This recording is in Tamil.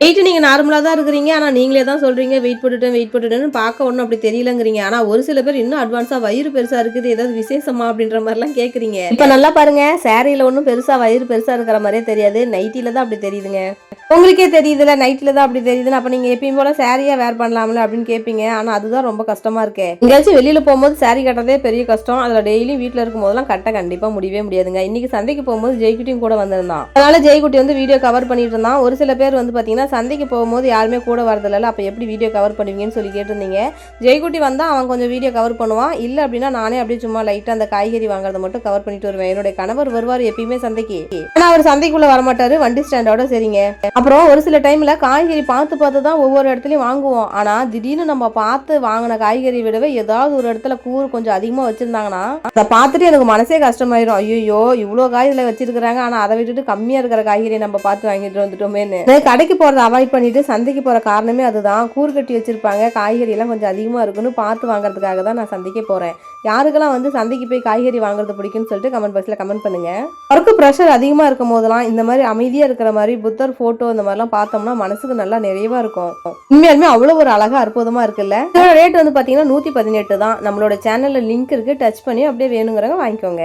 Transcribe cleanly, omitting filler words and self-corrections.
வெயிட் நீங்க நார்மலா தான் இருக்கிறீங்க. ஆனா நீங்களே தான் சொல்றீங்க வெயிட் போட்டுட்டேன்னு பார்க்க ஒண்ணும் அப்படி தெரியலங்கிறீங்க. ஆனா ஒரு சில பேர் இன்னும் அட்வான்ஸா வயிறு பெருசா இருக்குது. ஏதாவது விசேஷமா அப்படின்ற மாரிலாம் கேட்குறீங்க. இப்ப நல்லா பாருங்க. சாரீல ஒண்ணும் பெருசா வயிறு பெருசா இருக்கிற மாரியே தெரியாது. நைட்டில தான் அப்படி தெரியுதுங்க. உங்களுக்கே தெரியுதுல்ல நைட்ல தான் அப்படி தெரியுதுன்னு. அப்ப நீங்க எப்பயும் போல சாரியா வேர் பண்ணலாம்ல அப்படின்னு கேட்பீங்க. ஆனா அதுதான் ரொம்ப கஷ்டமா இருக்கே. எங்கேயாச்சும் வெளியில போகும்போது சாரி கட்டுறதே பெரிய கஷ்டம். அதுல டெய்லி வீட்டுல இருக்கும் போதெல்லாம் கட்ட கண்டிப்பா முடியவே முடியாதுங்க. இன்னைக்கு சந்தைக்கு போகும்போது ஜெய்குட்டியும் கூட வந்திருந்தான். அதனால ஜெய்குட்டி வந்து வீடியோ கவர் பண்ணிட்டு இருந்தான். ஒரு சில பேர் வந்து பாத்தீங்கன்னா சந்தைக்கு போகும்போது யாருமே கூட வரதில்ல, அப்ப எப்படி வீடியோ கவர் பண்ணுவீங்கன்னு சொல்லி கேட்டிருந்தீங்க. ஜெய்குட்டி வந்தா அவன் கொஞ்சம் வீடியோ கவர் பண்ணுவான். இல்ல அப்படின்னா நானே அப்படியே சும்மா லைட்டா அந்த காய்கறி வாங்குறத மட்டும் கவர் பண்ணிட்டு வருவேன். என்னுடைய கணவர் வருவார் எப்பயுமே சந்தைக்கு. ஆனா அவர் சந்தைக்குள்ள வரமாட்டாரு, வண்டி ஸ்டாண்டோட சரிங்க. அப்புறம் ஒரு சில டைம்ல காய்கறி பார்த்து தான் ஒவ்வொரு இடத்துலயும் வாங்குவோம். ஆனா திடீர்னு நம்ம பார்த்து வாங்கின காய்கறி விடவே ஏதாவது ஒரு இடத்துல கூறு கொஞ்சம் அதிகமா வச்சிருந்தாங்கன்னா அதை பார்த்துட்டு எனக்கு மனசே கஷ்டமாயிரும். ஐயோ இவ்வளோ காய் இதுல வச்சிருக்காங்க, ஆனா அதை விட்டுட்டு கம்மியா இருக்கிற காய்கறி நம்ம பார்த்து வாங்கிட்டு வந்துட்டோமேன்னு கடைக்கு போறதை அவாய்ட் பண்ணிட்டு சந்தைக்கு போற காரணமே அதுதான். கூறு கட்டி வச்சிருப்பாங்க, காய்கறி எல்லாம் கொஞ்சம் அதிகமா இருக்குன்னு பார்த்து வாங்குறதுக்காக தான் நான் சந்தைக்கே போறேன். யாருக்கெல்லாம் வந்து சந்தைக்கு போய் காய்கறி வாங்குறது பிடிக்கும்னு சொல்லிட்டு கமெண்ட் பாக்ஸ்ல கமெண்ட் பண்ணுங்க. ஒர்க்கு ப்ரெஷர் அதிகமா இருக்கும் போதெல்லாம் இந்த மாதிரி அமைதியா இருக்கிற மாதிரி புத்தர் போட்டோ இந்த மாதிரிலாம் பார்த்தோம்னா மனசுக்கு நல்லா நிறைவா இருக்கும். உண்மையாலுமே அவ்வளவு ஒரு அழகா அற்புதமா இருக்குல்ல. ரேட் வந்து பாத்தீங்கன்னா 118 தான். நம்மளோட சேனல்ல லிங்க் இருக்கு, டச் பண்ணி அப்படியே வேணுங்கிறவங்க வாங்கிக்கோங்க.